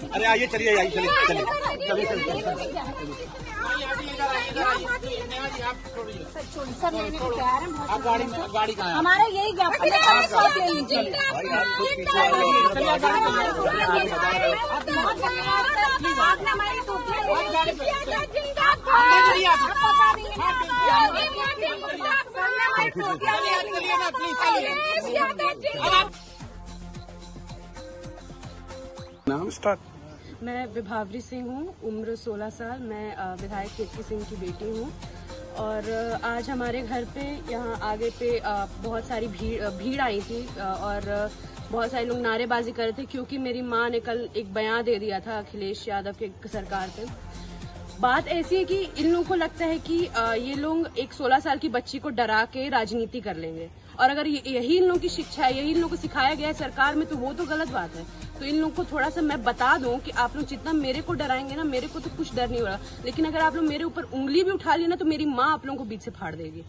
अरे आइए, चलिए आइए, चलिए चलिए सर, लेने को तैयार है। आप गाड़ी कहाँ है? हमारा यही ज्ञापन है, ले लीजिए। नाम स्टार्ट। मैं विभावरी सिंह हूँ, उम्र 16 साल। मैं विधायक कीर्ति सिंह की बेटी हूँ और आज हमारे घर पे यहाँ आगे पे बहुत सारी भीड़ आई थी और बहुत सारे लोग नारेबाजी कर रहे थे क्योंकि मेरी माँ ने कल एक बयान दे दिया था अखिलेश यादव के सरकार पे। बात ऐसी है कि इन लोगों को लगता है कि ये लोग एक 16 साल की बच्ची को डरा के राजनीति कर लेंगे और अगर यही इन लोगों की शिक्षा है, यही इन लोगों को सिखाया गया है सरकार में, तो वो तो गलत बात है। तो इन लोगों को थोड़ा सा मैं बता दूं कि आप लोग जितना मेरे को डराएंगे ना, मेरे को तो कुछ डर नहीं हो रहा, लेकिन अगर आप लोग मेरे ऊपर उंगली भी उठा ली ना तो मेरी माँ आप लोगों को बीच से फाड़ देगी।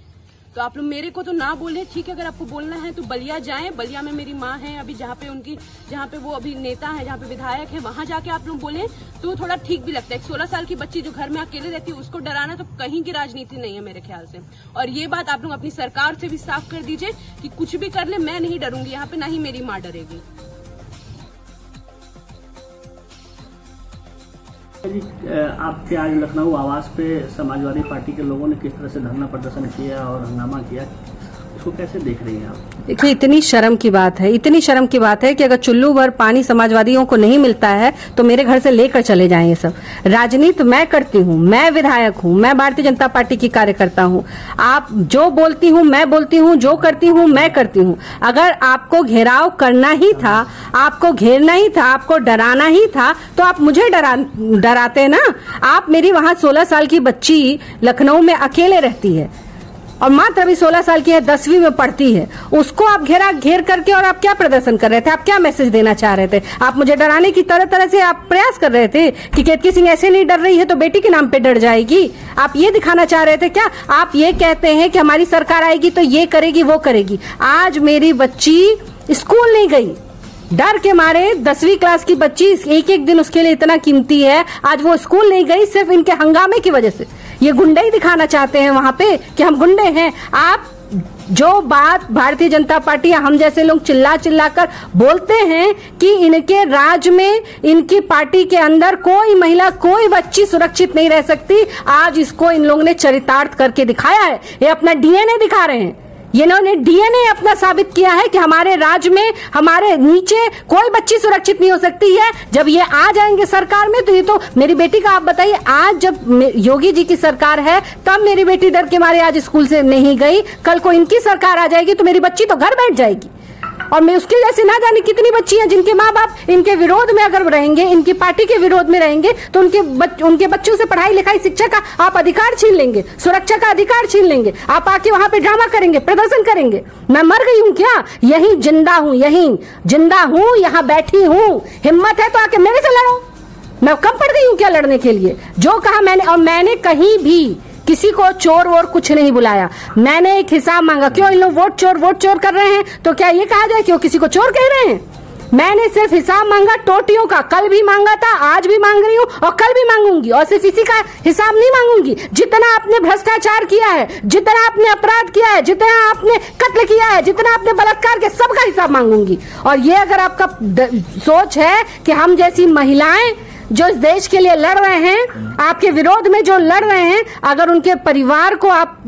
तो आप लोग मेरे को तो ना बोले, ठीक है। अगर आपको बोलना है तो बलिया जाएं, बलिया में मेरी माँ है अभी, जहाँ पे वो अभी नेता है, जहाँ पे विधायक है, वहां जाके आप लोग बोले तो थोड़ा ठीक भी लगता है। 16 साल की बच्ची जो घर में अकेले रहती है उसको डराना तो कहीं की राजनीति नहीं है मेरे ख्याल से। और ये बात आप लोग अपनी सरकार से भी साफ कर दीजिए कि कुछ भी कर ले, मैं नहीं डरूंगी यहाँ पे, ना ही मेरी माँ डरेगी। आपके आज लखनऊ आवास पे समाजवादी पार्टी के लोगों ने किस तरह से धरना प्रदर्शन किया और हंगामा किया, इसको कैसे देख रही हैं आप? देखिए, इतनी शर्म की बात है, इतनी शर्म की बात है कि अगर चुल्लू भर पानी समाजवादियों को नहीं मिलता है तो मेरे घर से लेकर चले जाएं। ये सब राजनीति मैं करती हूँ, मैं विधायक हूँ, मैं भारतीय जनता पार्टी की कार्यकर्ता हूँ। आप जो बोलती हूँ मैं बोलती हूँ, जो करती हूँ मैं करती हूँ। अगर आपको घेराव करना ही था, आपको घेरना ही था, आपको डराना ही था तो आप मुझे डराते ना। आप मेरी वहां 16 साल की बच्ची लखनऊ में अकेले रहती है और मात्र अभी 16 साल की है, 10वीं में पढ़ती है, उसको आप घेर करके और आप क्या प्रदर्शन कर रहे थे? आप क्या मैसेज देना चाह रहे थे? आप मुझे डराने की तरह से आप प्रयास कर रहे थे कि कीर्ति सिंह ऐसे नहीं डर रही है तो बेटी के नाम पे डर जाएगी। आप ये दिखाना चाह रहे थे क्या? आप ये कहते हैं कि हमारी सरकार आएगी तो ये करेगी वो करेगी। आज मेरी बच्ची स्कूल नहीं गई, डर के मारे 10वीं क्लास की बच्ची, एक दिन उसके लिए इतना कीमती है, आज वो स्कूल नहीं गई सिर्फ इनके हंगामे की वजह से। ये गुंडे ही दिखाना चाहते हैं वहां पे कि हम गुंडे हैं। आप जो बात भारतीय जनता पार्टी या हम जैसे लोग चिल्ला कर बोलते हैं कि इनके राज में, इनकी पार्टी के अंदर कोई महिला, कोई बच्ची सुरक्षित नहीं रह सकती, आज इसको इन लोगों ने चरितार्थ करके दिखाया है। ये अपना डीएनए दिखा रहे हैं, इन्होंने डीएनए अपना साबित किया है कि हमारे राज्य में, हमारे नीचे कोई बच्ची सुरक्षित नहीं हो सकती है। जब ये आ जाएंगे सरकार में तो ये तो मेरी बेटी का आप बताइए, आज जब योगी जी की सरकार है तब मेरी बेटी डर के मारे आज स्कूल से नहीं गई, कल को इनकी सरकार आ जाएगी तो मेरी बच्ची तो घर बैठ जाएगी। और मैं उसके जैसे ना जाने कितनी बच्ची हैं जिनके माँ बाप इनके विरोध में अगर रहेंगे, इनकी पार्टी के विरोध में रहेंगे तो उनके बच्चों से पढ़ाई लिखाई शिक्षा का आप अधिकार छीन लेंगे, सुरक्षा का अधिकार छीन लेंगे। आप आके वहां पे ड्रामा करेंगे, प्रदर्शन करेंगे। मैं मर गई हूँ क्या? यही जिंदा हूँ, यही जिंदा हूँ, यहाँ बैठी हूँ। हिम्मत है तो आके मेरे से लड़ो। मैं कम पड़ गई हूँ क्या लड़ने के लिए? जो कहा मैंने, और मैंने कहीं भी किसी को चोर वोर कुछ नहीं बुलाया। मैंने एक हिसाब मांगा। क्यों इन लोग वोट चोर कर रहे हैं तो क्या ये कहा जाए कि वो किसी को चोर कह रहे हैं? मैंने सिर्फ हिसाब मांगा टोटियों का, कल भी मांगा था, आज भी मांग रही हूँ और कल भी मांगूंगी। और सिर्फ इसी का हिसाब नहीं मांगूंगी, जितना आपने भ्रष्टाचार किया है, जितना आपने अपराध किया है, जितना आपने कत्ल किया है, जितना आपने बलात्कार किया, सबका हिसाब मांगूंगी। और ये अगर आपका सोच है कि हम जैसी महिलाएं जो इस देश के लिए लड़ रहे हैं, आपके विरोध में जो लड़ रहे हैं, अगर उनके परिवार को आप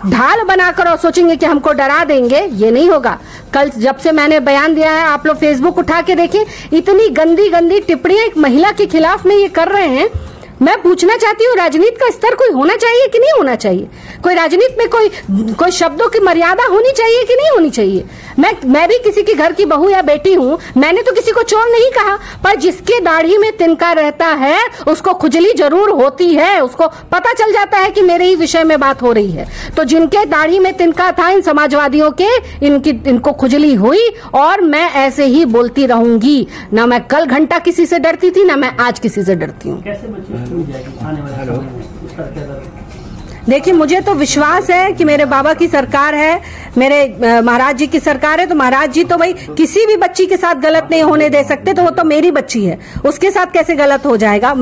ढाल बनाकर और सोचेंगे कि हमको डरा देंगे, ये नहीं होगा। कल जब से मैंने बयान दिया है, आप लोग फेसबुक उठा के देखें, इतनी गंदी गंदी टिप्पणियां एक महिला के खिलाफ में ये कर रहे हैं। मैं पूछना चाहती हूँ, राजनीति का स्तर कोई होना चाहिए कि नहीं होना चाहिए? कोई राजनीति में कोई शब्दों की मर्यादा होनी चाहिए कि नहीं होनी चाहिए? मैं भी किसी के घर की बहू या बेटी हूँ, मैंने तो किसी को चोर नहीं कहा, पर जिसके दाढ़ी में तिनका रहता है उसको खुजली जरूर होती है, उसको पता चल जाता है कि मेरे ही विषय में बात हो रही है। तो जिनके दाढ़ी में तिनका था, इन समाजवादियों के, इनको खुजली हुई और मैं ऐसे ही बोलती रहूंगी। ना मैं कल घंटा किसी से डरती थी, ना मैं आज किसी से डरती हूँ। कैसे बच्चे स्कूल जाएगी आने वाले समय में? इसका क्या करें? देखिए, मुझे तो विश्वास है कि मेरे बाबा की सरकार है, मेरे महाराज जी की सरकार है, तो महाराज जी तो भाई किसी भी बच्ची के साथ गलत नहीं होने दे सकते, तो वो तो मेरी बच्ची है, उसके साथ कैसे गलत हो जाएगा।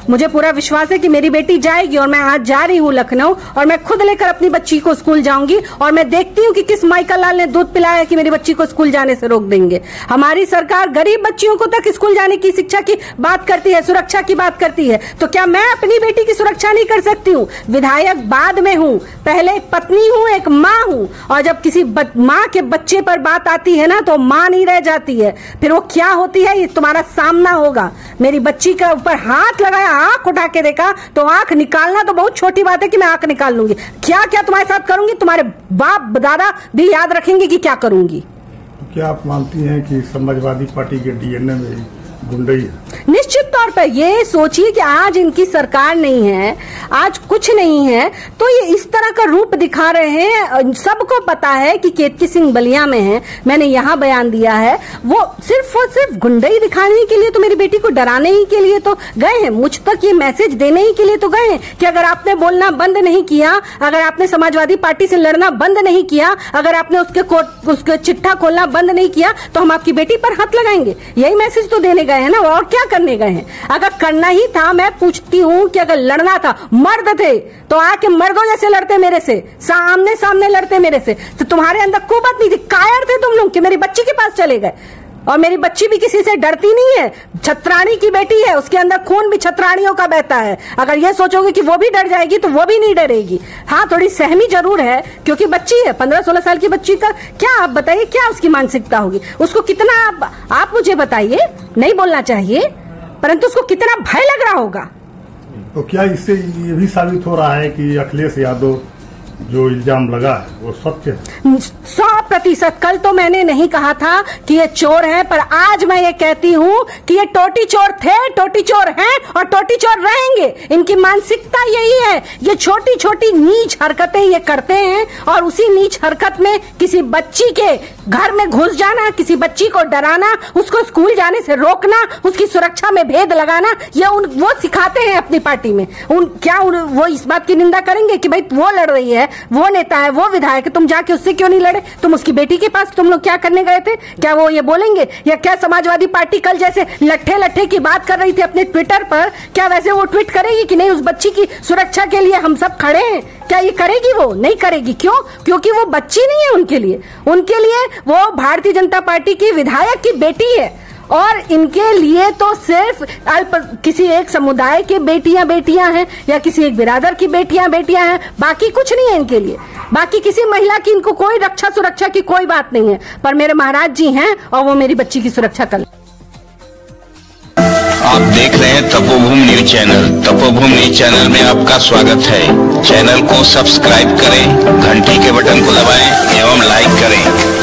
मुझे पूरा विश्वास है कि मेरी बेटी जाएगी और मैं आज जा रही हूँ लखनऊ और मैं खुद लेकर अपनी बच्ची को स्कूल जाऊंगी और मैं देखती हूँ कि किस माइकल लाल ने दूध पिलाया कि मेरी बच्ची को स्कूल जाने से रोक देंगे। हमारी सरकार गरीब बच्चियों को तक स्कूल जाने की शिक्षा की बात करती है, सुरक्षा की बात करती है, तो क्या मैं अपनी बेटी की सुरक्षा नहीं कर सकती हूँ? विधायक बाद में हूँ, पहले एक पत्नी हूँ, एक माँ हूँ, और जब किसी माँ के बच्चे पर बात आती है ना तो माँ नहीं रह जाती है, फिर वो क्या होती है ये तुम्हारा सामना होगा। मेरी बच्ची के ऊपर हाथ लगाया, आंख उठा के देखा, तो आंख निकालना तो बहुत छोटी बात है कि मैं आंख निकाल लूंगी। क्या क्या तुम्हारे साथ करूंगी, तुम्हारे बाप दादा भी याद रखेंगे कि क्या करूंगी। क्या आप मानती हैं कि समाजवादी पार्टी के डीएनए में गुंडई है? निश्चित तौर पर ये सोचिए कि आज इनकी सरकार नहीं है, आज कुछ नहीं है, तो ये इस तरह का रूप दिखा रहे हैं। सबको पता है कि केतकी सिंह बलिया में है, मैंने यहाँ बयान दिया है, वो सिर्फ और सिर्फ गुंडई दिखाने के लिए, तो मेरी बेटी को डराने ही के लिए तो गए हैं, मुझ तक ये मैसेज देने ही के लिए तो गए हैं कि अगर आपने बोलना बंद नहीं किया, अगर आपने समाजवादी पार्टी से लड़ना बंद नहीं किया, अगर आपने उसके चिट्ठा खोलना बंद नहीं किया, तो हम आपकी बेटी पर हाथ लगाएंगे। यही मैसेज तो देने गए है ना, और क्या करने गए हैं? अगर करना ही था, मैं पूछती हूँ कि अगर लड़ना था, मर्द थे तो आके मर्दों जैसे लड़ते मेरे से, सामने सामने लड़ते मेरे से, तो तुम्हारे अंदर कुवत नहीं थी, कायर थे तुम लोग कि मेरी बच्ची के पास चले गए। और मेरी बच्ची भी किसी से डरती नहीं है, छत्राणी की बेटी है, उसके अंदर खून भी छत्राणियों का बहता है। अगर ये सोचोगे कि वो भी डर जाएगी तो वो भी नहीं डरेगी। हाँ, थोड़ी सहमी जरूर है क्योंकि बच्ची है, 15-16 साल की बच्ची का क्या आप बताइए, क्या उसकी मानसिकता होगी, उसको कितना, आप मुझे बताइए, नहीं बोलना चाहिए, परंतु उसको कितना भय लग रहा होगा। तो क्या इससे ये भी साबित हो रहा है कि अखिलेश यादव जो इल्जाम लगा है वो सत्य है? 100%। कल तो मैंने नहीं कहा था कि ये चोर है, पर आज मैं ये कहती हूँ कि ये टोटी चोर थे, टोटी चोर हैं और टोटी चोर रहेंगे। इनकी मानसिकता यही है, ये छोटी छोटी नीच हरकतें ये करते हैं और उसी नीच हरकत में किसी बच्ची के घर में घुस जाना, किसी बच्ची को डराना, उसको स्कूल जाने से रोकना, उसकी सुरक्षा में भेद लगाना, ये वो सिखाते हैं अपनी पार्टी में। वो इस बात की निंदा करेंगे कि भाई वो लड़ रही है, वो नेता है, वो विधायक है, तुम जाके उससे क्यों नहीं लड़े? तुम उसकी बेटी के पास तुम लोग क्या करने गए थे? क्या वो ये बोलेंगे? या क्या समाजवादी पार्टी कल जैसे लट्ठे लट्ठे की बात कर रही थी अपने ट्विटर पर, क्या वैसे वो ट्वीट करेगी कि नहीं उस बच्ची की सुरक्षा के लिए हम सब खड़े हैं? क्या ये करेगी? वो नहीं करेगी। क्यों? क्योंकि वो बच्ची नहीं है उनके लिए वो भारतीय जनता पार्टी की विधायक की बेटी है और इनके लिए तो सिर्फ किसी एक समुदाय के बेटियां हैं या किसी एक बिरादर की बेटियां हैं, बाकी कुछ नहीं है इनके लिए। बाकी किसी महिला की इनको कोई रक्षा सुरक्षा की कोई बात नहीं है, पर मेरे महाराज जी हैं और वो मेरी बच्ची की सुरक्षा कर। आप देख रहे हैं तपोभूमि न्यूज चैनल। तपोभूमि न्यूज चैनल में आपका स्वागत है। चैनल को सब्सक्राइब करें, घंटी के बटन को दबाएं एवं लाइक करें।